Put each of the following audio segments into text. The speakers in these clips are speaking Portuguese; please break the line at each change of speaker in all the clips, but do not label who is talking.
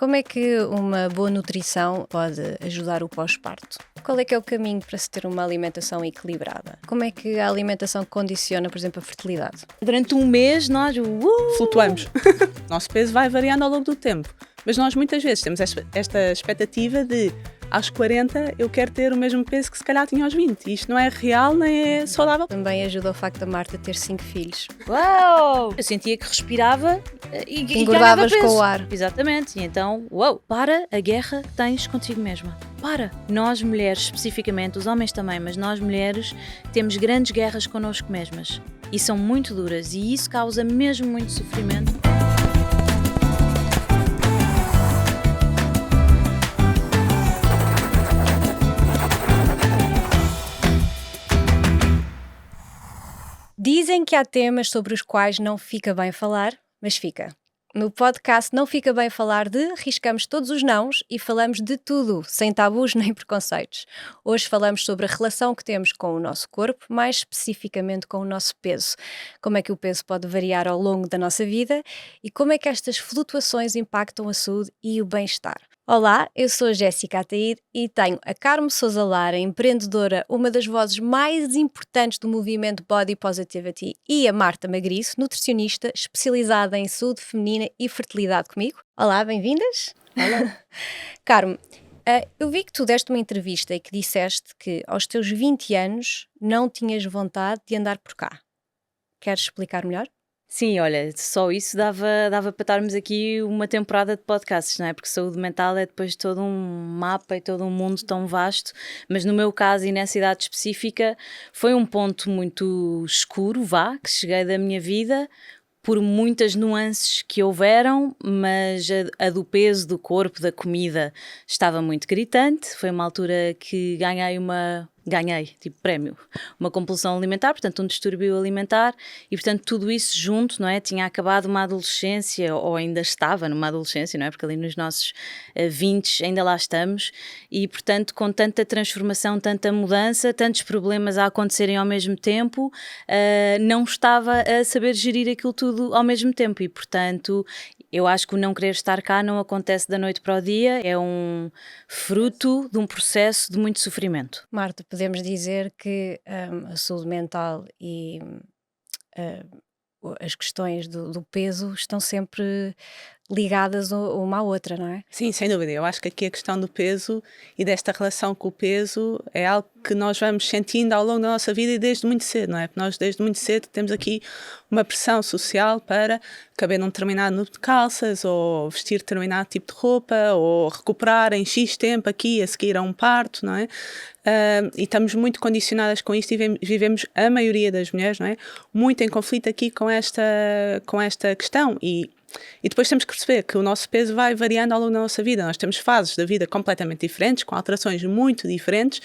Como é que uma boa nutrição pode ajudar o pós-parto? Qual é que é o caminho para se ter uma alimentação equilibrada? Como é que a alimentação condiciona, por exemplo, a fertilidade?
Durante um mês nós
flutuamos. O nosso peso vai variando ao longo do tempo, mas nós muitas vezes temos esta expectativa de aos 40 eu quero ter o mesmo peso que se calhar tinha aos 20. Isto não é real nem é saudável.
Também ajuda o facto da Marta ter 5 filhos.
Uau! Eu sentia que respirava e
Engordavas
ganhava peso.
com o ar.
Exatamente. E então, uau! Para a guerra que tens contigo mesma. Para! Nós mulheres, especificamente, os homens também, mas nós mulheres temos grandes guerras connosco mesmas. E são muito duras e isso causa mesmo muito sofrimento.
Dizem que há temas sobre os quais não fica bem falar, mas fica. No podcast Não Fica Bem Falar de, riscamos todos os nãos e falamos de tudo, sem tabus nem preconceitos. Hoje falamos sobre a relação que temos com o nosso corpo, mais especificamente com o nosso peso. Como é que o peso pode variar ao longo da nossa vida e como é que estas flutuações impactam a saúde e o bem-estar. Olá, eu sou a Jéssica Ataíde e tenho a Carmo Sousa Lara, empreendedora, uma das vozes mais importantes do movimento Body Positivity, e a Marta Magriço, nutricionista especializada em saúde feminina e fertilidade comigo. Olá, bem-vindas.
Olá.
Carmo, eu vi que tu deste uma entrevista e que disseste que aos teus 20 anos não tinhas vontade de andar por cá. Queres explicar melhor?
Sim, olha, só isso dava para estarmos aqui uma temporada de podcasts, não é? Porque saúde mental é depois todo um mapa e todo um mundo tão vasto, mas no meu caso e nessa idade específica foi um ponto muito escuro, que cheguei da minha vida, por muitas nuances que houveram, mas a do peso, do corpo, da comida estava muito gritante. Foi uma altura que ganhei, tipo prémio, uma compulsão alimentar, portanto um distúrbio alimentar e portanto tudo isso junto, não é? Tinha acabado uma adolescência ou ainda estava numa adolescência, não é? Porque ali nos nossos 20 ainda lá estamos e portanto com tanta transformação, tanta mudança, tantos problemas a acontecerem ao mesmo tempo, não estava a saber gerir aquilo tudo ao mesmo tempo e portanto eu acho que o não querer estar cá não acontece da noite para o dia, é um fruto de um processo de muito sofrimento.
Marta, podemos dizer que a saúde mental e as questões do peso estão sempre ligadas uma à outra, não é?
Sim, sem dúvida. Eu acho que aqui a questão do peso e desta relação com o peso é algo que nós vamos sentindo ao longo da nossa vida e desde muito cedo, não é? Porque nós desde muito cedo temos aqui uma pressão social para caber num determinado número de calças ou vestir determinado tipo de roupa ou recuperar em X tempo aqui a seguir a um parto, não é? E estamos muito condicionadas com isto e vivemos, a maioria das mulheres, não é? Muito em conflito aqui com esta questão e depois temos que perceber que o nosso peso vai variando ao longo da nossa vida. Nós temos fases da vida completamente diferentes, com alterações muito diferentes.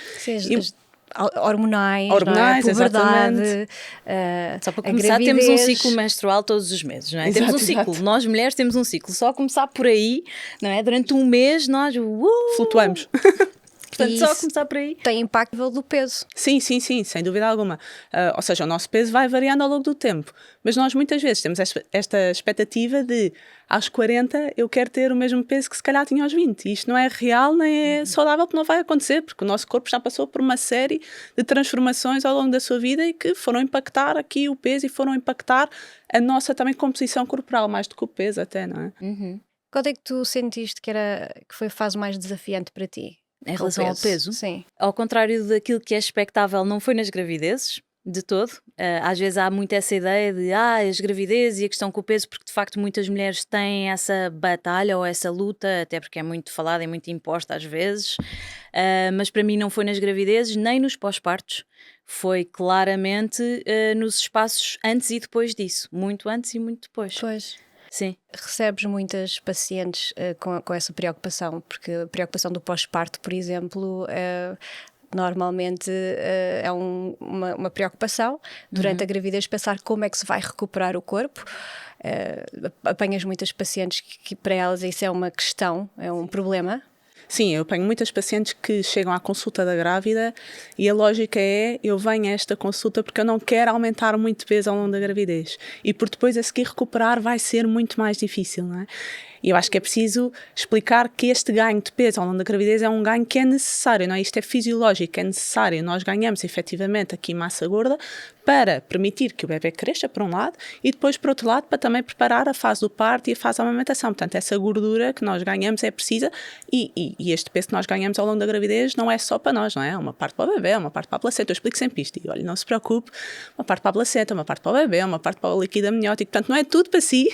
Hormonais,
não é?
Puberdade,
só para começar temos um ciclo menstrual todos os meses, não é?
Exato,
temos um ciclo, nós mulheres temos um ciclo, só começar por aí, não é? Durante um mês nós
flutuamos.
Portanto, só começar por aí.
Tem impacto do peso.
Sim, sem dúvida alguma. Ou seja, o nosso peso vai variando ao longo do tempo. Mas nós muitas vezes temos esta expectativa de aos 40 eu quero ter o mesmo peso que se calhar tinha aos 20. E isto não é real nem é saudável porque não vai acontecer, porque o nosso corpo já passou por uma série de transformações ao longo da sua vida e que foram impactar aqui o peso e foram impactar a nossa também composição corporal, mais do que o peso até, não é?
Qual é que tu sentiste que foi a fase mais desafiante para ti?
Em relação ao peso?
Sim.
Ao contrário daquilo que é expectável, não foi nas gravidezes, de todo. Às vezes há muito essa ideia de as gravidezes e a questão com o peso, porque de facto muitas mulheres têm essa batalha ou essa luta, até porque é muito falada e muito imposta às vezes, mas para mim não foi nas gravidezes nem nos pós-partos, foi claramente nos espaços antes e depois disso, muito antes e muito depois.
Pois.
Sim.
Recebes muitas pacientes com essa preocupação, porque a preocupação do pós-parto, por exemplo, normalmente é uma preocupação durante a gravidez, pensar como é que se vai recuperar o corpo. Apanhas muitas pacientes que para elas isso é uma questão, é um problema.
Sim, eu tenho muitas pacientes que chegam à consulta da grávida e a lógica é, eu venho a esta consulta porque eu não quero aumentar muito peso ao longo da gravidez e por depois a seguir recuperar vai ser muito mais difícil, não é? E eu acho que é preciso explicar que este ganho de peso ao longo da gravidez é um ganho que é necessário, não é? Isto é fisiológico, é necessário. Nós ganhamos efetivamente aqui massa gorda para permitir que o bebê cresça, por um lado, e depois, por outro lado, para também preparar a fase do parto e a fase da amamentação. Portanto, essa gordura que nós ganhamos é precisa e este peso que nós ganhamos ao longo da gravidez não é só para nós, não é? É uma parte para o bebê, é uma parte para a placenta. Eu explico sempre isto. E olha, não se preocupe, uma parte para a placenta, uma parte para o bebê, uma parte para o líquido amniótico. Portanto, não é tudo para si.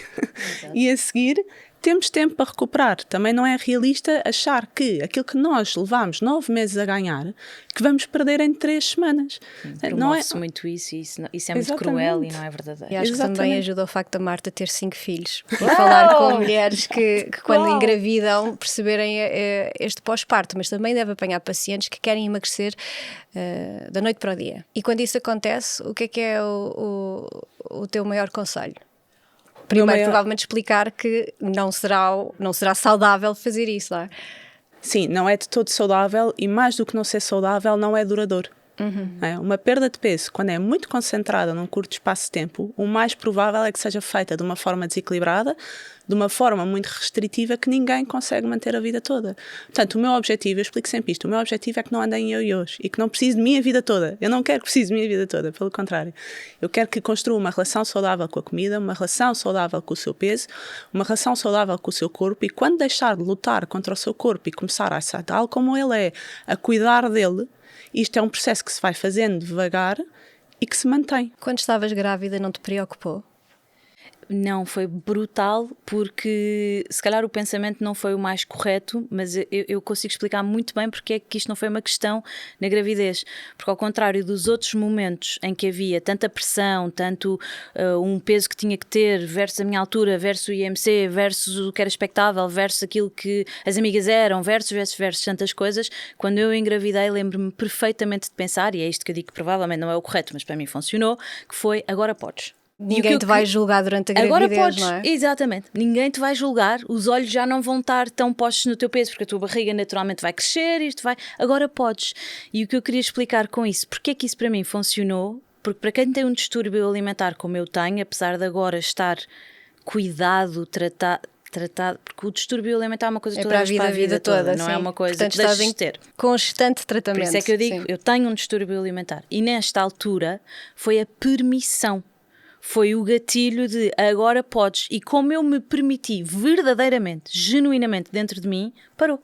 E a seguir temos tempo para recuperar. Também não é realista achar que aquilo que nós levamos 9 meses a ganhar, que vamos perder em 3 semanas.
Promove-se muito isso, e isso é muito
Exatamente.
Cruel e não é verdadeiro.
E acho que
Exatamente.
também ajuda o facto da Marta ter 5 filhos. E falar com mulheres que quando engravidam, perceberem este pós-parto, mas também deve apanhar pacientes que querem emagrecer da noite para o dia. E quando isso acontece, o que é o teu maior conselho? Primeiro, provavelmente explicar que não será saudável fazer isso, não é?
Sim, não é de todo saudável e mais do que não ser saudável, não é duradouro. Uma perda de peso, quando é muito concentrada num curto espaço de tempo, o mais provável é que seja feita de uma forma desequilibrada, de uma forma muito restritiva que ninguém consegue manter a vida toda. Portanto, o meu objetivo, eu explico sempre isto, o meu objetivo é que não andem em ioiôs e que não precise de mim a vida toda. Eu não quero que precise de mim a vida toda, pelo contrário. Eu quero que construa uma relação saudável com a comida, uma relação saudável com o seu peso, uma relação saudável com o seu corpo, e quando deixar de lutar contra o seu corpo e começar a ser tal como ele é, a cuidar dele, isto é um processo que se vai fazendo devagar e que se mantém.
Quando estavas grávida, não te preocupou?
Não, foi brutal, porque se calhar o pensamento não foi o mais correto, mas eu consigo explicar muito bem porque é que isto não foi uma questão na gravidez, porque ao contrário dos outros momentos em que havia tanta pressão, tanto um peso que tinha que ter versus a minha altura, versus o IMC, versus o que era expectável, versus aquilo que as amigas eram, versus tantas coisas, quando eu engravidei lembro-me perfeitamente de pensar, e é isto que eu digo que provavelmente não é o correto, mas para mim funcionou, que foi agora podes.
Ninguém te vai julgar durante a gravidez,
agora podes,
não é?
Exatamente, ninguém te vai julgar, os olhos já não vão estar tão postos no teu peso, porque a tua barriga naturalmente vai crescer, agora podes. E o que eu queria explicar com isso, porque é que isso para mim funcionou, porque para quem tem um distúrbio alimentar como eu tenho, apesar de agora estar cuidado, tratado, porque o distúrbio alimentar é uma coisa toda para a vida toda, não é uma coisa
Portanto,
que deixas de ter.
Constante tratamento.
Por isso é que eu digo, eu tenho um distúrbio alimentar, e nesta altura foi a permissão. Foi o gatilho de agora podes, e como eu me permiti verdadeiramente, genuinamente dentro de mim, parou.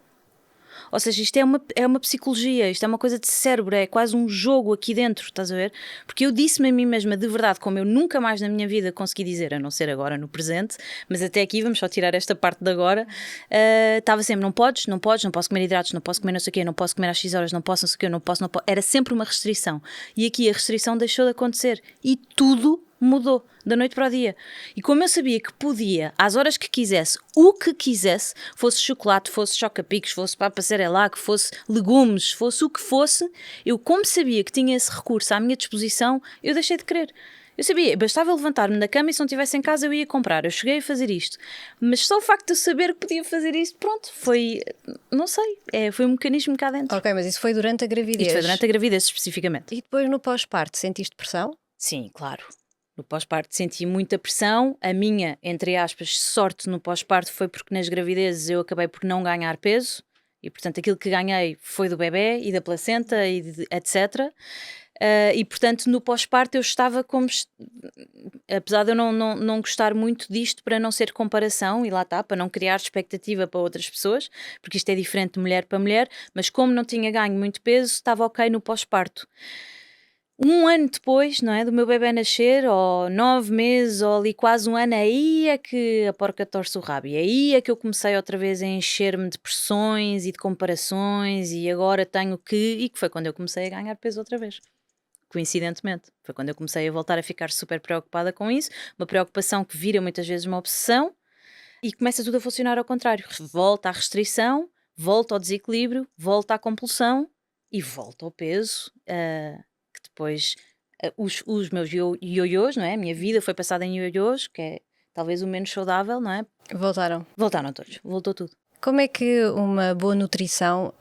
Ou seja, isto é uma psicologia, isto é uma coisa de cérebro, é quase um jogo aqui dentro, estás a ver? Porque eu disse-me a mim mesma de verdade, como eu nunca mais na minha vida consegui dizer, a não ser agora no presente, mas até aqui, vamos só tirar esta parte de agora, estava sempre, não podes, não posso comer hidratos, não posso comer não sei o quê, não posso comer às X horas, não posso, não sei o quê, não posso, era sempre uma restrição. E aqui a restrição deixou de acontecer e tudo mudou da noite para o dia. E como eu sabia que podia, às horas que quisesse, o que quisesse, fosse chocolate, fosse choca-picos, fosse papa Cerelac, fosse legumes, fosse o que fosse, eu como sabia que tinha esse recurso à minha disposição, eu deixei de querer. Eu sabia, bastava levantar-me da cama e se não estivesse em casa eu ia comprar. Eu cheguei a fazer isto. Mas só o facto de eu saber que podia fazer isto, pronto, foi, não sei, foi um mecanismo cá dentro.
Ok, mas isso foi durante a gravidez?
Isto foi durante a gravidez especificamente.
E depois no pós-parto, sentiste pressão?
Sim, claro. No pós-parto senti muita pressão. A minha, entre aspas, sorte no pós-parto foi porque nas gravidezes eu acabei por não ganhar peso e, portanto, aquilo que ganhei foi do bebê e da placenta e etc. E, portanto, no pós-parto eu estava como... Apesar de eu não gostar muito disto para não ser comparação, e lá está, para não criar expectativa para outras pessoas, porque isto é diferente de mulher para mulher, mas como não tinha ganho muito peso, estava ok no pós-parto. Um ano depois, não é, do meu bebê nascer, ou 9 meses, ou ali quase um ano, aí é que a porca torce o rabo. E aí é que eu comecei outra vez a encher-me de pressões e de comparações, e agora tenho que... E que foi quando eu comecei a ganhar peso outra vez. Coincidentemente. Foi quando eu comecei a voltar a ficar super preocupada com isso. Uma preocupação que vira muitas vezes uma obsessão, e começa tudo a funcionar ao contrário. Volta à restrição, volta ao desequilíbrio, volta à compulsão, e volta ao peso... Depois os meus ioiôs, não é? A minha vida foi passada em ioiôs, que é talvez o menos saudável, não é?
Voltaram?
Voltaram todos, voltou tudo.
Como é que uma boa nutrição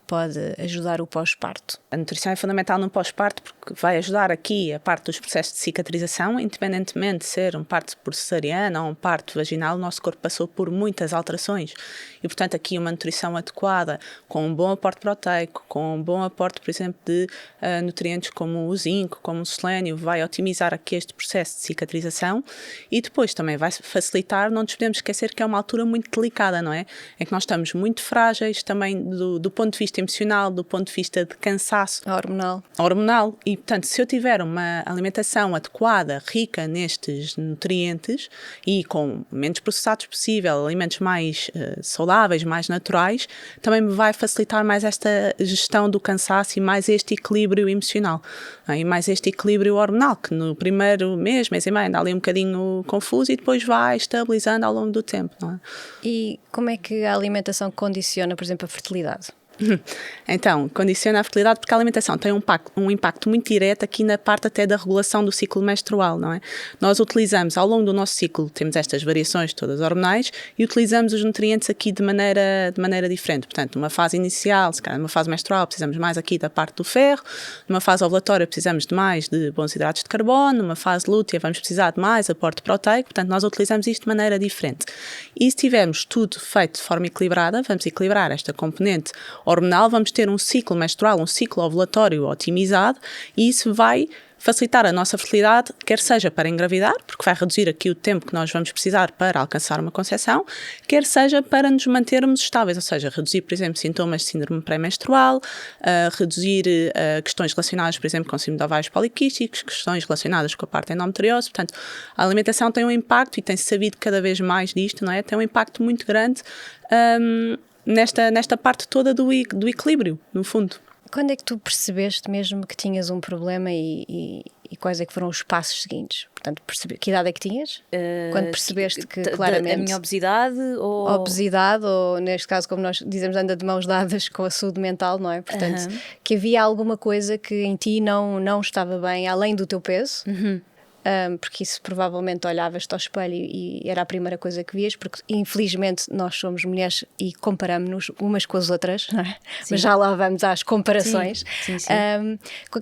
pode ajudar o pós-parto?
A nutrição é fundamental no pós-parto porque vai ajudar aqui a parte dos processos de cicatrização, independentemente de ser um parto por cesariana ou um parto vaginal, o nosso corpo passou por muitas alterações e, portanto, aqui uma nutrição adequada, com um bom aporte proteico, com um bom aporte, por exemplo, de nutrientes como o zinco, como o selênio, vai otimizar aqui este processo de cicatrização e depois também vai facilitar, não nos podemos esquecer que é uma altura muito delicada, não é? Em que nós estamos muito frágeis também do ponto de vista emocional, do ponto de vista de cansaço. Hormonal. E, portanto, se eu tiver uma alimentação adequada, rica nestes nutrientes e com menos processados possível, alimentos mais saudáveis, mais naturais, também me vai facilitar mais esta gestão do cansaço e mais este equilíbrio emocional. E mais este equilíbrio hormonal, que no primeiro mês e meio, anda ali um bocadinho confuso e depois vai estabilizando ao longo do tempo, não é?
E como é que a alimentação condiciona, por exemplo, a fertilidade?
Então, condiciona a fertilidade porque a alimentação tem um impacto muito direto aqui na parte até da regulação do ciclo menstrual, não é? Nós utilizamos, ao longo do nosso ciclo, temos estas variações todas hormonais e utilizamos os nutrientes aqui de maneira diferente. Portanto, numa fase inicial, se calhar numa fase menstrual, precisamos mais aqui da parte do ferro, numa fase ovulatória precisamos de mais de bons hidratos de carbono, numa fase lútea vamos precisar de mais aporte proteico, portanto, nós utilizamos isto de maneira diferente. E se tivermos tudo feito de forma equilibrada, vamos equilibrar esta componente hormonal, vamos ter um ciclo menstrual, um ciclo ovulatório otimizado e isso vai facilitar a nossa fertilidade, quer seja para engravidar, porque vai reduzir aqui o tempo que nós vamos precisar para alcançar uma concepção, quer seja para nos mantermos estáveis, ou seja, reduzir, por exemplo, sintomas de síndrome pré-menstrual, reduzir questões relacionadas, por exemplo, com síndrome de ovários poliquísticos, questões relacionadas com a parte da endometriose. Portanto, a alimentação tem um impacto, e tem-se sabido cada vez mais disto, não é? Tem um impacto muito grande nesta parte toda do equilíbrio, no fundo.
Quando é que tu percebeste mesmo que tinhas um problema e quais é que foram os passos seguintes? Portanto, que idade é que tinhas? Quando percebeste que claramente...
A minha obesidade ou...
Obesidade, ou neste caso, como nós dizemos, anda de mãos dadas com a saúde mental, não é? Portanto, que havia alguma coisa que em ti não estava bem, além do teu peso... Porque isso provavelmente olhavas-te ao espelho e era a primeira coisa que vias, porque infelizmente nós somos mulheres e comparamos-nos umas com as outras, não é? Mas já lá vamos às comparações.
Sim.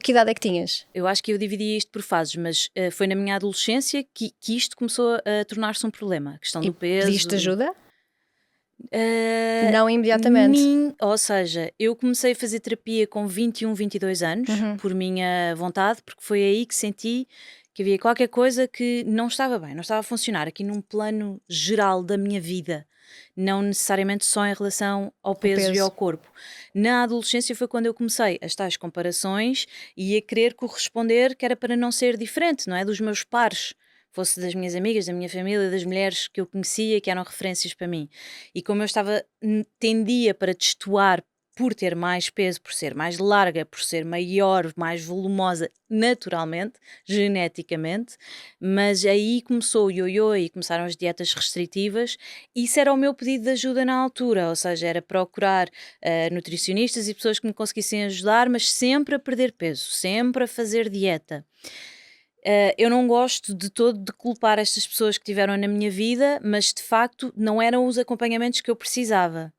Que idade é que tinhas?
Eu acho que eu dividia isto por fases, mas foi na minha adolescência que isto começou a tornar-se um problema, a questão do peso.
Pediste ajuda? Não imediatamente.
Ou seja, eu comecei a fazer terapia com 21, 22 anos, por minha vontade, porque foi aí que senti que havia qualquer coisa que não estava bem, não estava a funcionar aqui num plano geral da minha vida, não necessariamente só em relação ao peso e ao corpo. Na adolescência foi quando eu comecei as tais comparações e a querer corresponder, que era para não ser diferente, não é? Dos meus pares, fosse das minhas amigas, da minha família, das mulheres que eu conhecia, que eram referências para mim. E como eu tendia para destoar por ter mais peso, por ser mais larga, por ser maior, mais volumosa, naturalmente, geneticamente, mas aí começou o ioiô e começaram as dietas restritivas. Isso era o meu pedido de ajuda na altura, ou seja, era procurar nutricionistas e pessoas que me conseguissem ajudar, mas sempre a perder peso, sempre a fazer dieta. Eu não gosto de todo de culpar estas pessoas que tiveram na minha vida, mas de facto não eram os acompanhamentos que eu precisava.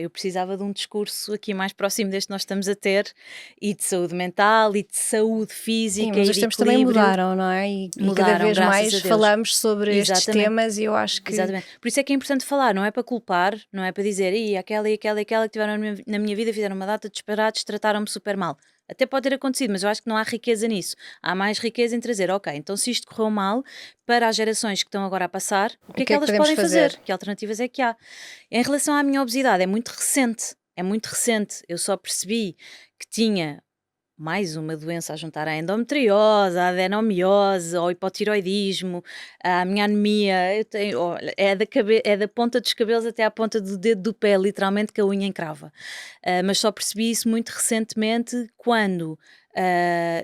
Eu precisava de um discurso aqui mais próximo deste que nós estamos a ter, e de saúde mental e de saúde física.
Sim, mas os tempos também mudaram, não é? E cada vez mais falamos sobre estes temas, e eu acho que...
Exatamente. Por isso é que é importante falar, não é para culpar, não é para dizer aquela que tiveram na minha vida, fizeram uma data de disparates, trataram-me super mal. Até pode ter acontecido, mas eu acho que não há riqueza nisso. Há mais riqueza em trazer, ok, então se isto correu mal, para as gerações que estão agora a passar, o que é que elas podem fazer? Que alternativas é que há? Em relação à minha obesidade, é muito recente. Eu só percebi que tinha mais uma doença a juntar à endometriose, à adenomiose, ao hipotiroidismo, à minha anemia. Eu tenho, olha, é da ponta dos cabelos até à ponta do dedo do pé, literalmente, que a unha encrava. Mas só percebi isso muito recentemente, quando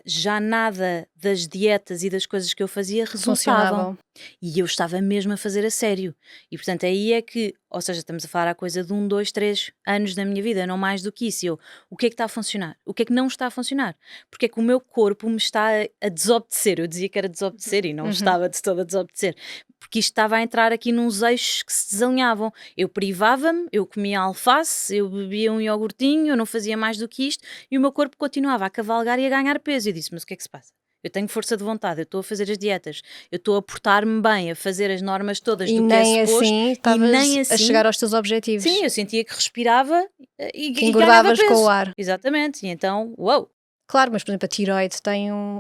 já nada das dietas e das coisas que eu fazia resultavam. E eu estava mesmo a fazer a sério. E portanto aí é que, ou seja, estamos a falar a coisa de 1, 2, 3 anos da minha vida, não mais do que isso. O que é que está a funcionar? O que é que não está a funcionar? Porque é que o meu corpo me está a desobedecer. Eu dizia que era desobedecer e não estava de todo a desobedecer. porque isto estava a entrar aqui nos eixos que se desalinhavam. Eu privava-me, eu comia alface, eu bebia um iogurtinho, eu não fazia mais do que isto, e o meu corpo continuava a cavalgar e a ganhar peso. Eu disse, mas o que é que se passa? Eu tenho força de vontade, eu estou a fazer as dietas, eu estou a portar-me bem, a fazer as normas todas
E
do que é
nem
suposto,
assim
e
estavas
nem
a
assim,
chegar aos teus objetivos.
sim, eu sentia que respirava e ganhava
Engordavas
peso.
com o ar.
Exatamente, e então, uau!
Claro, mas por exemplo a tiroide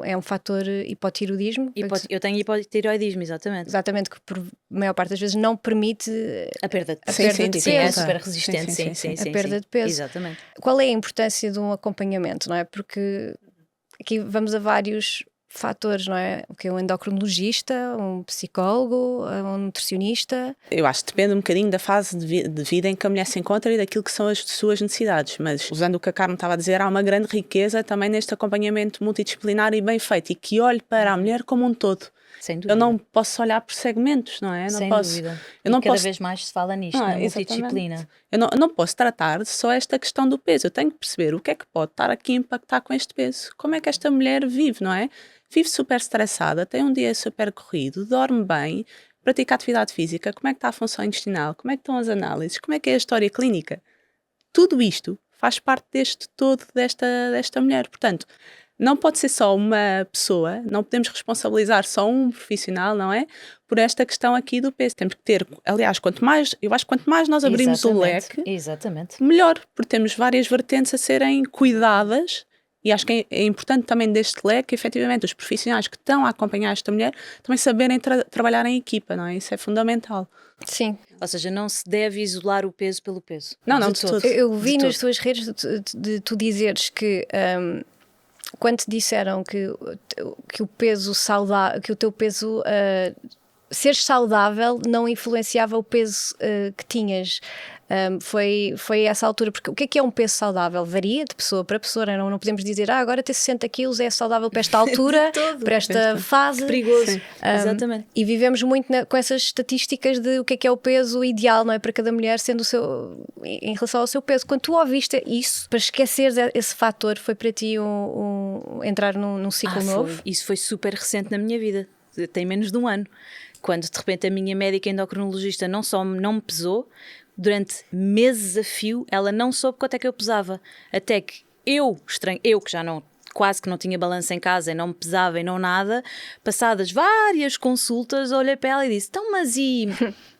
é um fator hipotiroidismo.
Eu tenho hipotireoidismo, exatamente.
Exatamente, que por maior parte das vezes não permite
A perda de
a
peso.
perda de
Sim, é
peso.
super resistente, sim.
A perda de peso.
Exatamente.
Qual é a importância de um acompanhamento, não é? Porque aqui vamos a vários fatores, não é? O que é um endocrinologista, um psicólogo, um nutricionista.
Eu acho que depende um bocadinho da fase de vida em que a mulher se encontra e daquilo que são as suas necessidades, mas usando o que a Carmen estava a dizer, há uma grande riqueza também neste acompanhamento multidisciplinar e bem feito e que olhe para a mulher como um todo.
Sem dúvida.
Eu não posso olhar por segmentos, não é?
Sem
não posso,
dúvida.
Eu não
e cada
posso,
vez mais se fala nisto, na multidisciplina.
Eu não posso tratar só esta questão do peso. Eu tenho que perceber o que é que pode estar aqui a impactar com este peso. Como é que esta mulher vive, não é? Vive super estressada, tem um dia super corrido, dorme bem, pratica atividade física, como é que está a função intestinal, como é que estão as análises, como é que é a história clínica. Tudo isto faz parte deste todo desta mulher. Portanto, não pode ser só uma pessoa, não podemos responsabilizar só um profissional, não é? Por esta questão aqui do peso. Temos que ter, aliás, eu acho que quanto mais nós abrimos o leque, melhor, porque temos várias vertentes a serem cuidadas. E acho que é importante também deste leque, efetivamente, os profissionais que estão a acompanhar esta mulher também saberem trabalhar em equipa, não é? Isso é fundamental.
Sim.
Ou seja, não se deve isolar o peso pelo peso.
Não, de todo.
Eu vi nas tuas redes de tu dizeres que quando te disseram que o peso saudável, que o teu peso seres saudável não influenciava o peso que tinhas. Foi essa altura, porque o que é um peso saudável? Varia de pessoa para pessoa, não podemos dizer agora ter 60 quilos é saudável para esta altura, para esta fase.
Que perigoso. Exatamente.
E vivemos muito com essas estatísticas de o que é o peso ideal, não é? Para cada mulher, sendo o seu, em relação ao seu peso. Quando tu ouviste isso, para esqueceres esse fator, foi para ti entrar num ciclo novo?
Isso foi super recente na minha vida, tem menos de um ano. Quando de repente a minha médica endocrinologista não só não me pesou, durante meses a fio ela não soube quanto é que eu pesava, até que eu que já não, quase que não tinha balança em casa e não me pesava e não nada, passadas várias consultas olhei para ela e disse, então mas e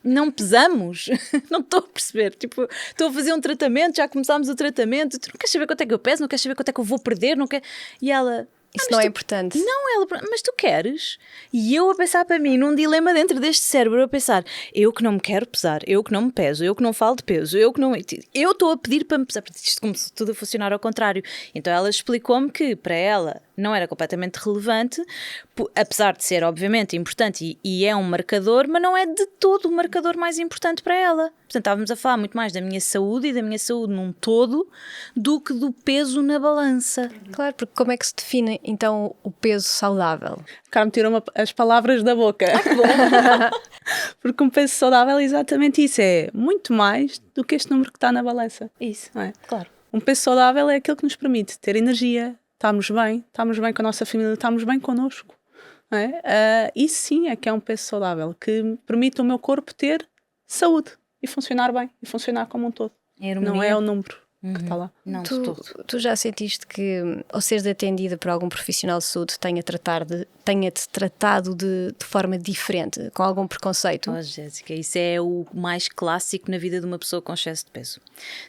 não pesamos? Não estou a perceber, tipo, estou a fazer um tratamento, já começámos o tratamento, tu não queres saber quanto é que eu peso, não queres saber quanto é que eu vou perder, não quer... E ela...
Isso não é importante.
Não, ela, mas tu queres? E eu a pensar para mim, num dilema dentro deste cérebro, a pensar, eu que não me quero pesar, eu que não me peso, eu que não falo de peso, eu estou a pedir para me pesar, porque isto começou tudo a funcionar ao contrário. Então ela explicou-me que para ela não era completamente relevante, apesar de ser obviamente importante e é um marcador, mas não é de todo o marcador mais importante para ela. Portanto, estávamos a falar muito mais da minha saúde e da minha saúde num todo do que do peso na balança.
Claro, porque como é que se define então o peso saudável?
Carmen tirou as palavras da boca.
Que bom.
Porque um peso saudável é exatamente isso, é muito mais do que este número que está na balança.
Isso,
não é?
Claro.
Um peso saudável é aquilo que nos permite ter energia, estarmos bem com a nossa família, estarmos bem connosco. Não é? Isso sim é que é um peso saudável, que permite o meu corpo ter saúde e funcionar bem, e funcionar como um todo. Não é o número que está lá.
Não,
tu já sentiste que, ao seres atendida por algum profissional de saúde, tenha-te tratado de forma diferente, com algum preconceito?
Oh, Jéssica, isso é o mais clássico na vida de uma pessoa com excesso de peso.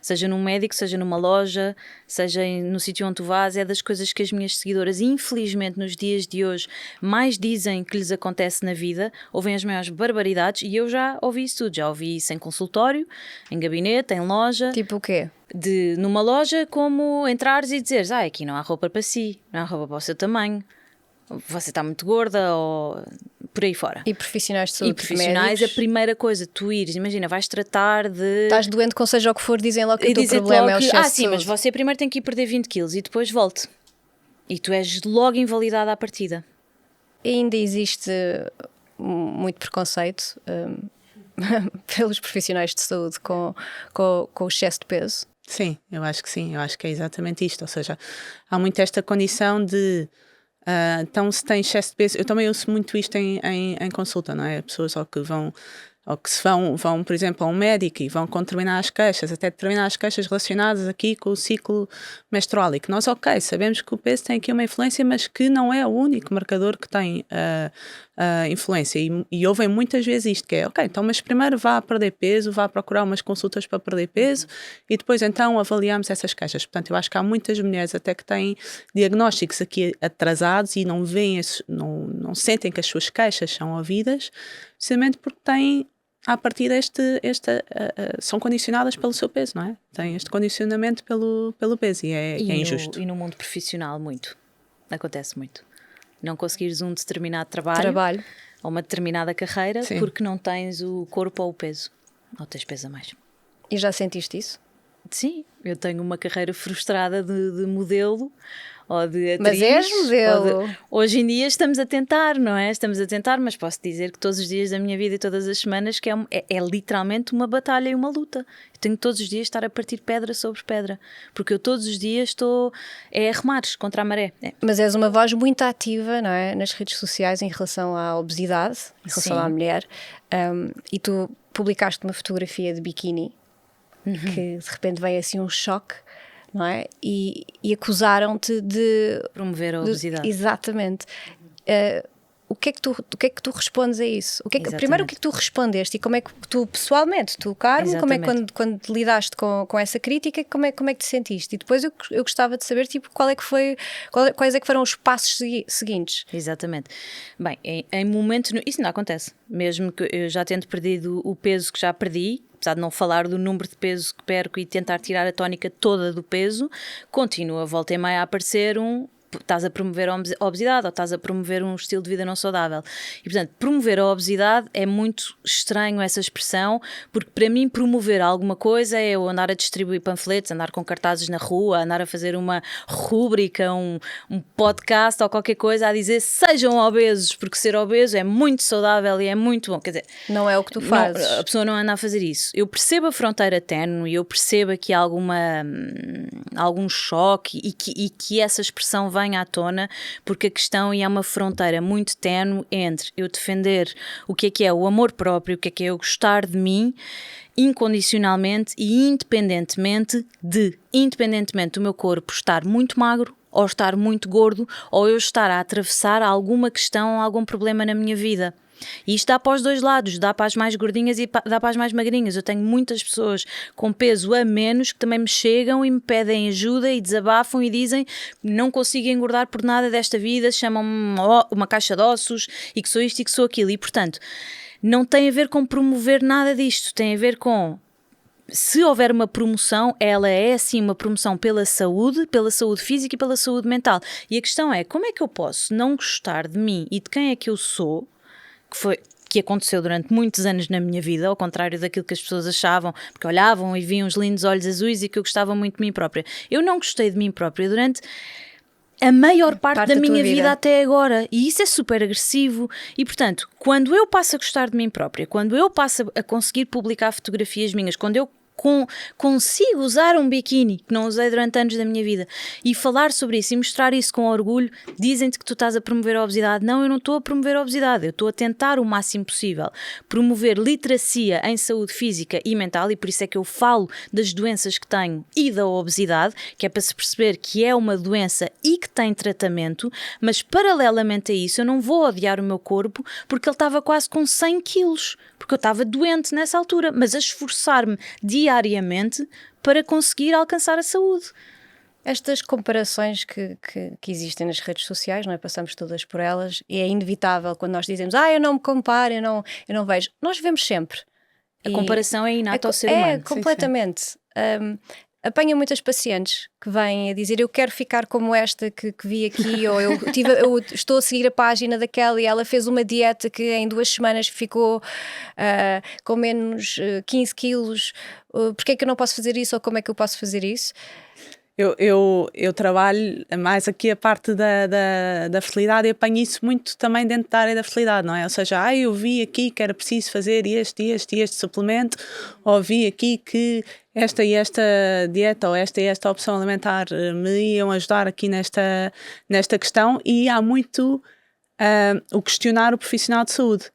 Seja num médico, seja numa loja, seja no sítio onde tu vás, é das coisas que as minhas seguidoras, infelizmente, nos dias de hoje, mais dizem que lhes acontece na vida, ouvem as maiores barbaridades, e eu já ouvi isso tudo. Já ouvi isso em consultório, em gabinete, em loja.
Tipo o quê?
Numa loja, como entrares e dizeres, aqui não há roupa para si, não há roupa para o seu tamanho, você está muito gorda, ou por aí fora.
E profissionais de saúde,
e profissionais,
médicos?
A primeira coisa, tu ires, imagina, vais tratar de...
Estás doente com seja o que for, dizem logo que o teu problema é o excesso de
sim,
saúde.
mas você primeiro tem que ir perder 20 quilos e depois volte. E tu és logo invalidada à partida.
E ainda existe muito preconceito pelos profissionais de saúde com o excesso de peso?
Sim, eu acho que sim, eu acho que é exatamente isto, ou seja, há muito esta condição de Então, se tem excesso de peso, eu também ouço muito isto em consulta, não é? Pessoas ou que se vão, por exemplo, a um médico e vão com determinadas queixas, até determinadas queixas relacionadas aqui com o ciclo menstrual, e que nós, sabemos que o peso tem aqui uma influência, mas que não é o único marcador que tem influência, e ouvem muitas vezes isto, que é, então, mas primeiro vá perder peso, vá procurar umas consultas para perder peso, e depois então avaliamos essas queixas. Portanto, eu acho que há muitas mulheres até que têm diagnósticos aqui atrasados e não veem, não sentem que as suas queixas são ouvidas, precisamente porque têm a partir são condicionadas pelo seu peso, não é? Têm este condicionamento pelo peso e é injusto.
E no mundo profissional acontece muito. Não conseguires um determinado trabalho. Ou uma determinada carreira, sim, porque não tens o corpo ou o peso. Ou tens peso a mais.
E já sentiste isso?
Sim, eu tenho uma carreira frustrada de modelo ou de atriz.
Mas és modelo.
Hoje em dia estamos a tentar, não é? Estamos a tentar, mas posso dizer que todos os dias da minha vida e todas as semanas que é literalmente uma batalha e uma luta. Eu tenho todos os dias de estar a partir pedra sobre pedra, porque eu todos os dias estou a remares contra a maré.
Mas és uma voz muito ativa, não é? Nas redes sociais em relação à obesidade, em relação, sim, à mulher. E tu publicaste uma fotografia de biquíni, que de repente veio assim um choque, não é? E acusaram-te de
promover a obesidade.
Exatamente. O que é que tu respondes a isso? Primeiro, o que é que tu respondeste e como é que tu pessoalmente, Carmo, como é que quando lidaste com essa crítica, como é que te sentiste? E depois eu gostava de saber quais é que foram os passos seguintes.
Exatamente. Bem, em momentos, isso não acontece. Mesmo que eu já tendo perdido o peso que já perdi, apesar de não falar do número de peso que perco e tentar tirar a tónica toda do peso, continua volta e meia a aparecer estás a promover a obesidade ou estás a promover um estilo de vida não saudável. E, portanto, promover a obesidade é muito estranho essa expressão, porque para mim promover alguma coisa é eu andar a distribuir panfletos, andar com cartazes na rua, andar a fazer uma rúbrica, um podcast ou qualquer coisa a dizer sejam obesos, porque ser obeso é muito saudável e é muito bom. Quer dizer,
não é o que tu fazes.
A pessoa não anda a fazer isso. Eu percebo a fronteira ténue, eu percebo aqui algum choque e que essa expressão venha à tona, porque a questão é uma fronteira muito ténue entre eu defender o que é o amor próprio, o que é eu gostar de mim incondicionalmente e independentemente do meu corpo estar muito magro ou estar muito gordo ou eu estar a atravessar alguma questão, algum problema na minha vida. E isto dá para os dois lados, dá para as mais gordinhas e dá para as mais magrinhas. Eu tenho muitas pessoas com peso a menos que também me chegam e me pedem ajuda e desabafam e dizem não consigo engordar por nada desta vida, chamam-me uma caixa de ossos e que sou isto e que sou aquilo. E portanto, não tem a ver com promover nada disto, tem a ver com se houver uma promoção, ela é sim uma promoção pela saúde física e pela saúde mental. E a questão é, como é que eu posso não gostar de mim e de quem é que eu sou, que aconteceu durante muitos anos na minha vida, ao contrário daquilo que as pessoas achavam, porque olhavam e viam os lindos olhos azuis e que eu gostava muito de mim própria. Eu não gostei de mim própria durante a maior parte da minha vida até agora, e isso é super agressivo. E portanto, quando eu passo a gostar de mim própria, quando eu passo a conseguir publicar fotografias minhas, quando eu consigo usar um biquíni que não usei durante anos da minha vida e falar sobre isso e mostrar isso com orgulho, dizem-te que tu estás a promover a obesidade. Não, eu não estou a promover a obesidade, eu estou a tentar o máximo possível promover literacia em saúde física e mental, e por isso é que eu falo das doenças que tenho e da obesidade, que é para se perceber que é uma doença e que tem tratamento, mas paralelamente a isso eu não vou odiar o meu corpo porque ele estava quase com 100 quilos, porque eu estava doente nessa altura, mas a esforçar-me diariamente para conseguir alcançar a saúde.
Estas comparações que existem nas redes sociais, não é? Passamos todas por elas e é inevitável quando nós dizemos eu não me comparo, eu não vejo. Nós vemos sempre.
A comparação é inata ao ser humano.
É, completamente. Apanho muitas pacientes que vêm a dizer eu quero ficar como esta que vi aqui, ou eu estou a seguir a página daquela e ela fez uma dieta que em 2 semanas ficou com menos 15 quilos, porque é que eu não posso fazer isso ou como é que eu posso fazer isso?
Eu trabalho mais aqui a parte da fertilidade e apanho isso muito também dentro da área da fertilidade, não é? Ou seja, eu vi aqui que era preciso fazer este suplemento, ou vi aqui que esta e esta dieta ou esta e esta opção alimentar me iam ajudar aqui nesta questão, e há muito o questionar o profissional de saúde.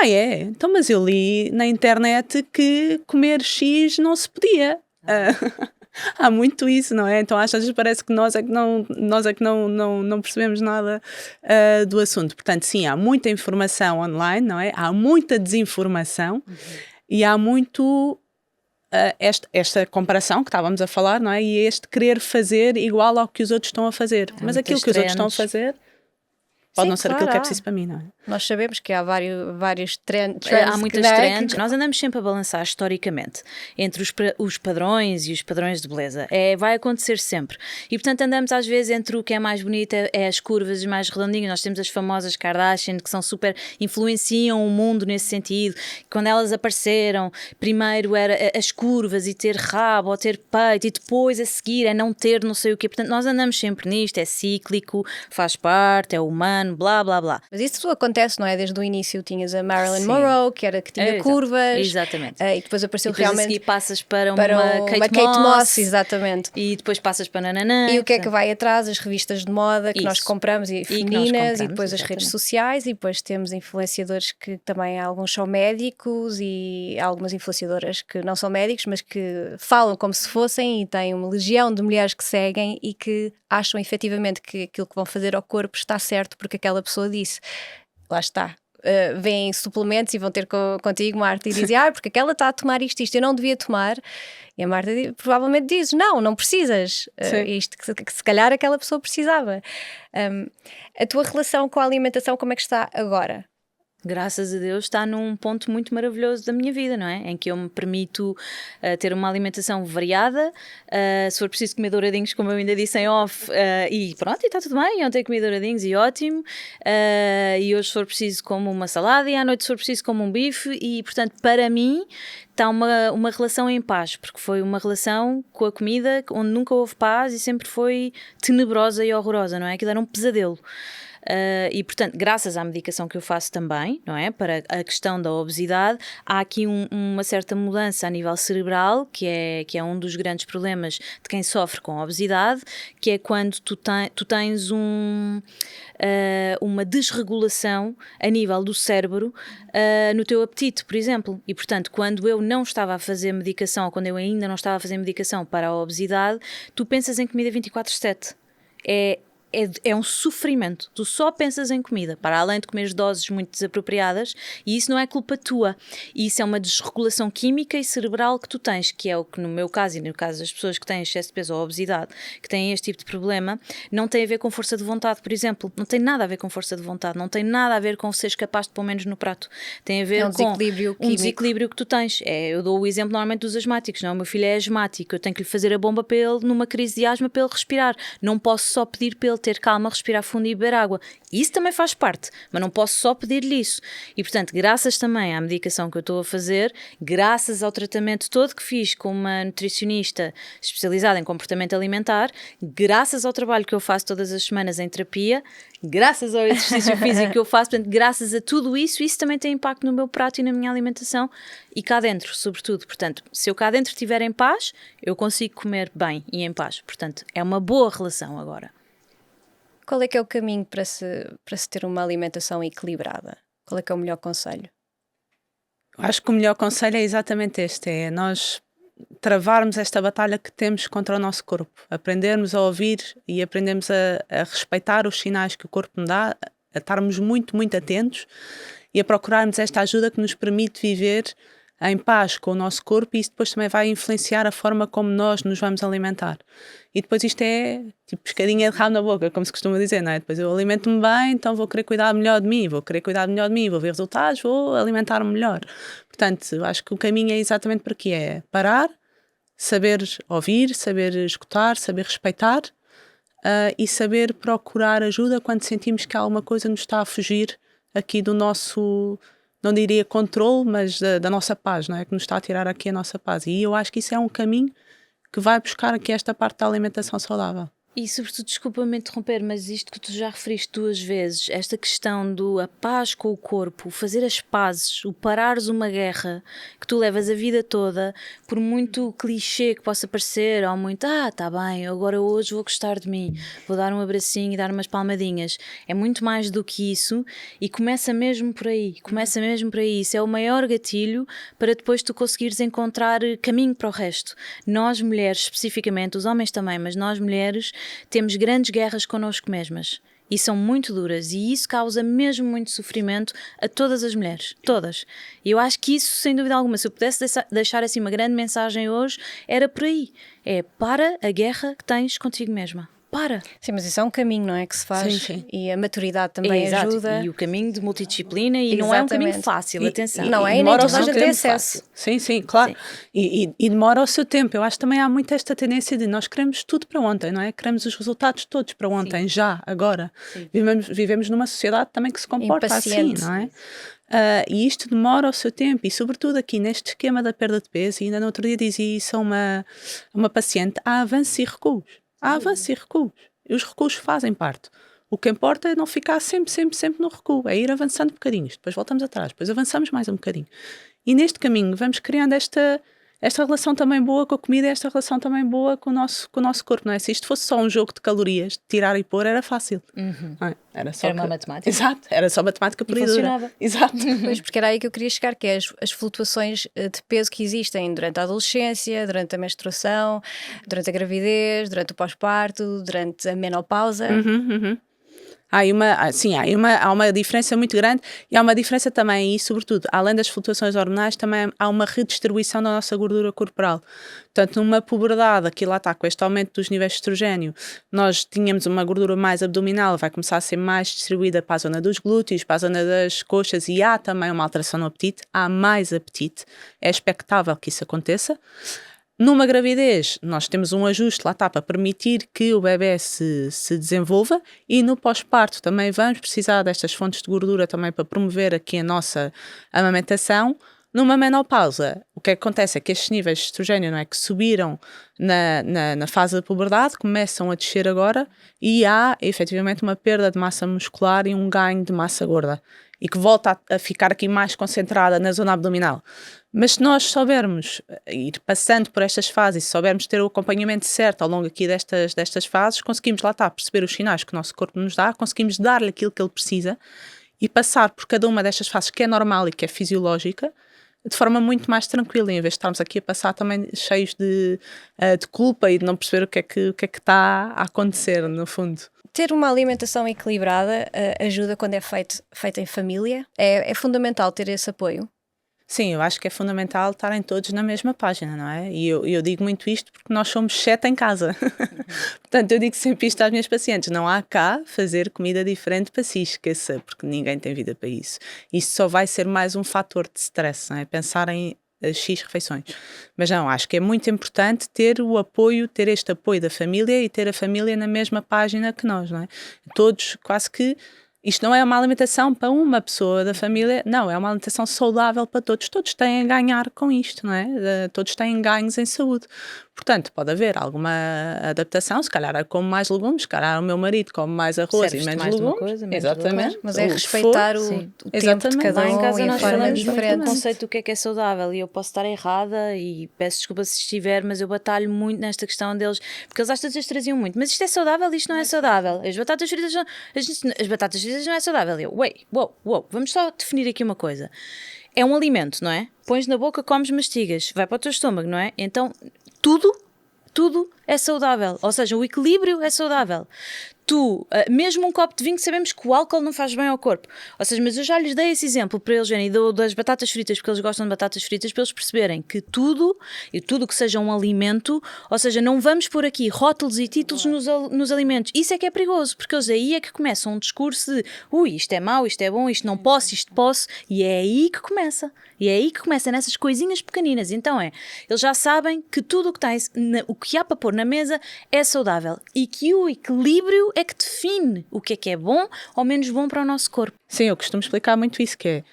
É? Então, mas eu li na internet que comer X não se podia. Há muito isso, não é? Então às vezes parece que nós é que não percebemos nada do assunto. Portanto, sim, há muita informação online, não é? Há muita desinformação e há muito esta comparação que estávamos a falar, não é? E este querer fazer igual ao que os outros estão a fazer. Mas aquilo que os outros estão a fazer pode não ser aquilo que é preciso para mim, não é?
Nós sabemos que há vários trends.
Há muitas trends. Nós andamos sempre a balançar historicamente entre os padrões e os padrões de beleza. Vai acontecer sempre. E portanto andamos às vezes entre o que é mais bonito, é as curvas mais redondinhas. Nós temos as famosas Kardashian, que são super, influenciam o mundo nesse sentido. Quando elas apareceram, primeiro era as curvas e ter rabo ou ter peito, e depois a seguir é não ter não sei o quê. Portanto nós andamos sempre nisto, é cíclico, faz parte, é humano, blá blá blá.
Mas isso acontece, não é? Desde o início tinhas a Marilyn Monroe, que tinha curvas.
Exatamente.
E depois apareceu
e depois
realmente...
a seguir passas para uma Kate Moss.
Exatamente.
E depois passas para nananã.
E o que é que vai atrás? As revistas de moda que nós compramos, e femininas, e depois as redes sociais, e depois temos influenciadores que também alguns são médicos, e algumas influenciadoras que não são médicos, mas que falam como se fossem, e têm uma legião de mulheres que seguem e que acham efetivamente que aquilo que vão fazer ao corpo está certo porque aquela pessoa disse. Lá está. Vêm suplementos e vão ter contigo, Marta, e dizem, porque aquela está a tomar isto, eu não devia tomar. E a Marta provavelmente diz, não precisas. Isto que se calhar aquela pessoa precisava. A tua relação com a alimentação, como é que está agora?
Graças a Deus está num ponto muito maravilhoso da minha vida, não é? Em que eu me permito ter uma alimentação variada, se for preciso comer douradinhos, como eu ainda disse em off, e pronto, e está tudo bem. Ontem comi douradinhos e ótimo, e hoje se for preciso como uma salada, e à noite se for preciso como um bife, e portanto para mim está uma relação em paz, porque foi uma relação com a comida onde nunca houve paz e sempre foi tenebrosa e horrorosa, não é? Aquilo era um pesadelo. E portanto, graças à medicação que eu faço também, não é? Para a questão da obesidade, há aqui uma certa mudança a nível cerebral, que é um dos grandes problemas de quem sofre com obesidade, que é quando tu tens uma desregulação a nível do cérebro no teu apetite, por exemplo. E portanto, quando eu não estava a fazer medicação, ou quando eu ainda não estava a fazer medicação para a obesidade, tu pensas em comida 24/7. É um sofrimento, tu só pensas em comida, para além de comer doses muito desapropriadas, e isso não é culpa tua, isso é uma desregulação química e cerebral que tu tens, que é o que no meu caso e no caso das pessoas que têm excesso de peso ou obesidade, que têm este tipo de problema, não tem a ver com força de vontade, por exemplo, não tem nada a ver com força de vontade, não tem nada a ver com seres capaz de pôr menos no prato, tem a ver com um desequilíbrio que tu tens. Eu dou o exemplo normalmente dos asmáticos, não? O meu filho é asmático, eu tenho que lhe fazer a bomba para ele, numa crise de asma, para ele respirar, não posso só pedir para ele ter calma, respirar fundo e beber água. Isso também faz parte, mas não posso só pedir-lhe isso. E portanto, graças também à medicação que eu estou a fazer, graças ao tratamento todo que fiz com uma nutricionista especializada em comportamento alimentar, graças ao trabalho que eu faço todas as semanas em terapia, graças ao exercício físico que eu faço, portanto, graças a tudo isso também tem impacto no meu prato e na minha alimentação e cá dentro, sobretudo. Portanto, se eu cá dentro estiver em paz, eu consigo comer bem e em paz. Portanto, é uma boa relação agora.
Qual é que é o caminho para se ter uma alimentação equilibrada? Qual é que é o melhor conselho?
Acho que o melhor conselho é exatamente este, é nós travarmos esta batalha que temos contra o nosso corpo, aprendermos a ouvir e aprendermos a respeitar os sinais que o corpo nos dá, a estarmos muito, muito atentos e a procurarmos esta ajuda que nos permite viver em paz com o nosso corpo, e isso depois também vai influenciar a forma como nós nos vamos alimentar. E depois isto é tipo pescadinha de rabo na boca, como se costuma dizer, não é? Depois eu alimento-me bem, então vou querer cuidar melhor de mim, vou ver resultados, vou alimentar-me melhor. Portanto, eu acho que o caminho é exatamente por aqui, é parar, saber ouvir, saber escutar, saber respeitar e saber procurar ajuda quando sentimos que alguma coisa nos está a fugir aqui do nosso... não diria controle, mas da nossa paz, não é? Que nos está a tirar aqui a nossa paz. E eu acho que isso é um caminho que vai buscar aqui esta parte da alimentação saudável.
E sobretudo, desculpa-me interromper, mas isto que tu já referiste 2 vezes, esta questão do a paz com o corpo, fazer as pazes, o parares uma guerra que tu levas a vida toda, por muito clichê que possa parecer, ou muito, tá bem, agora hoje vou gostar de mim, vou dar um abracinho e dar umas palmadinhas. É muito mais do que isso e começa mesmo por aí, Isso é o maior gatilho para depois tu conseguires encontrar caminho para o resto. Nós mulheres, especificamente, os homens também, mas nós mulheres temos grandes guerras connosco mesmas e são muito duras e isso causa mesmo muito sofrimento a todas as mulheres, todas. E eu acho que isso, sem dúvida alguma, se eu pudesse deixar assim uma grande mensagem hoje, era por aí, para a guerra que tens contigo mesma. Para.
Sim, mas isso é um caminho, não é? Que se faz.
Sim.
E a maturidade também ajuda.
E o caminho de multidisciplina e não é um caminho fácil, atenção.
Não é, e nem toda a gente tem acesso.
Sim, claro. Sim. E demora o seu tempo. Eu acho que também há muito esta tendência de nós queremos tudo para ontem, não é? Queremos os resultados todos para ontem, já, agora. Vivemos numa sociedade também que se comporta
impaciente.
Assim, não é? E isto demora o seu tempo e sobretudo aqui neste esquema da perda de peso, e ainda no outro dia dizia isso a uma paciente, há avanços e recuos. E os recuos fazem parte. O que importa é não ficar sempre no recuo, é ir avançando bocadinhos, depois voltamos atrás, depois avançamos mais um bocadinho. E neste caminho vamos criando esta relação também boa com a comida, esta relação também boa com o nosso corpo, não é? Se isto fosse só um jogo de calorias, de tirar e pôr, era fácil. Não é? Era uma matemática. Exato, era só matemática pura e
funcionava.
Exato.
Pois, porque era aí que eu queria chegar, que é as flutuações de peso que existem durante a adolescência, durante a menstruação, durante a gravidez, durante o pós-parto, durante a menopausa.
Há uma diferença muito grande e há uma diferença também, e sobretudo, além das flutuações hormonais, também há uma redistribuição da nossa gordura corporal. Portanto, numa puberdade, aqui lá está, com este aumento dos níveis de estrogênio, nós tínhamos uma gordura mais abdominal, vai começar a ser mais distribuída para a zona dos glúteos, para a zona das coxas, e há também uma alteração no apetite, há mais apetite, é expectável que isso aconteça. Numa gravidez, nós temos um ajuste lá está para permitir que o bebê se desenvolva, e no pós-parto também vamos precisar destas fontes de gordura também para promover aqui a nossa amamentação. Numa menopausa, o que acontece é que estes níveis de estrogênio, não é, que subiram na fase da puberdade, começam a descer agora e há efetivamente uma perda de massa muscular e um ganho de massa gorda, e que volta a ficar aqui mais concentrada na zona abdominal. Mas se nós soubermos ir passando por estas fases, se soubermos ter o acompanhamento certo ao longo aqui destas fases, conseguimos lá está perceber os sinais que o nosso corpo nos dá, conseguimos dar-lhe aquilo que ele precisa e passar por cada uma destas fases que é normal e que é fisiológica de forma muito mais tranquila, em vez de estarmos aqui a passar também cheios de culpa e de não perceber o que é que está a acontecer, no fundo.
Ter uma alimentação equilibrada ajuda quando é feita em família. É fundamental ter esse apoio.
Sim, eu acho que é fundamental estarem todos na mesma página, não é? E eu digo muito isto porque nós somos 7 em casa. Portanto, eu digo sempre isto às minhas pacientes: não há cá fazer comida diferente para si, esqueça, porque ninguém tem vida para isso. Isso só vai ser mais um fator de stress, não é? Pensar em X refeições. Mas não, acho que é muito importante ter este apoio da família e ter a família na mesma página que nós, não é? Todos, quase que. Isto não é uma alimentação para uma pessoa da família, não, é uma alimentação saudável para todos. Todos têm a ganhar com isto, não é? Todos têm ganhos em saúde. Portanto, pode haver alguma adaptação, se calhar eu como mais legumes, se calhar o meu marido come mais arroz e menos legumes.
Coisa,
exatamente.
Mas é respeitar o tempo de cada um.
Lá em casa nós falamos
diferente.
do conceito do que é saudável, e eu posso estar errada e peço desculpa se estiver, mas eu batalho muito nesta questão deles, porque eles às vezes traziam muito, mas isto é saudável, isto não é saudável, as batatas fritas não é saudável. Eu, vamos só definir aqui uma coisa. É um alimento, não é? Pões na boca, comes, mastigas, vai para o teu estômago, não é? Então, tudo é saudável, ou seja, o equilíbrio é saudável. Mesmo um copo de vinho, sabemos que o álcool não faz bem ao corpo. Ou seja, mas eu já lhes dei esse exemplo para eles verem, das batatas fritas, porque eles gostam de batatas fritas, para eles perceberem que tudo que seja um alimento, ou seja, não vamos pôr aqui rótulos e títulos nos alimentos. Isso é que é perigoso, porque eles aí é que começam um discurso de isto é mau, isto é bom, isto não posso, isto posso, e é aí que começa. Nessas coisinhas pequeninas. Então eles já sabem que tudo o que há para pôr na mesa é saudável e que o equilíbrio é que define o que é bom ou menos bom para o nosso corpo.
Sim, eu costumo explicar muito isso, que é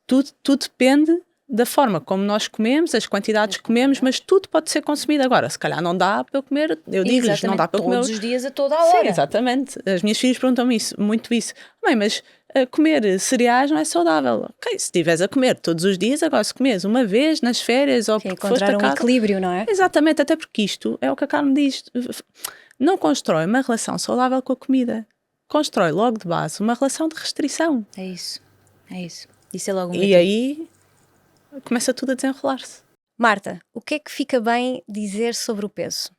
tudo depende da forma como nós comemos, as quantidades que comemos, mas tudo pode ser consumido agora. Se calhar não dá para eu comer, eu digo-lhes, não dá para eu comer.
Todos os dias, a toda a hora.
Sim, exatamente. As minhas filhas perguntam-me muito isso. Mãe, mas comer cereais não é saudável. Ok, se estiveres a comer todos os dias, agora se comes uma vez nas férias ou porque foste a casa...
equilíbrio, não é?
Exatamente, até porque isto é o que a Carmen diz. Não constrói uma relação saudável com a comida. Constrói logo de base uma relação de restrição.
É isso. Isso é logo um
E aí começa tudo a desenrolar-se.
Marta, o que é que fica bem dizer sobre o peso?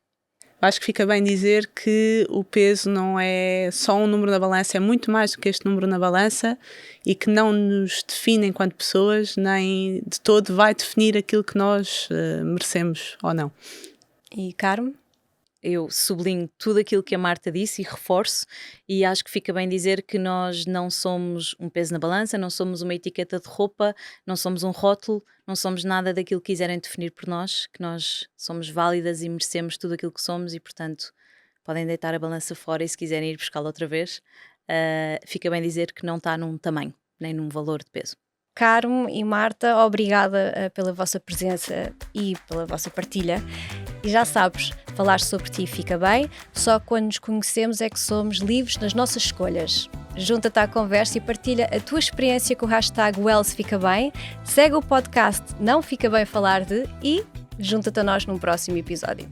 Acho que fica bem dizer que o peso não é só um número na balança, é muito mais do que este número na balança e que não nos define enquanto pessoas, nem de todo vai definir aquilo que nós merecemos ou não.
E Carmo?
Eu sublinho tudo aquilo que a Marta disse e reforço, e acho que fica bem dizer que nós não somos um peso na balança, não somos uma etiqueta de roupa, não somos um rótulo, não somos nada daquilo que quiserem definir por nós, que nós somos válidas e merecemos tudo aquilo que somos e, portanto, podem deitar a balança fora e se quiserem ir buscá-la outra vez, fica bem dizer que não está num tamanho, nem num valor de peso.
Carmo e Marta, obrigada pela vossa presença e pela vossa partilha. E já sabes, falar sobre ti fica bem, só quando nos conhecemos é que somos livres nas nossas escolhas. Junta-te à conversa e partilha a tua experiência com o hashtag #WellsFicaBem, segue o podcast Não Fica Bem Falar De e junta-te a nós num próximo episódio.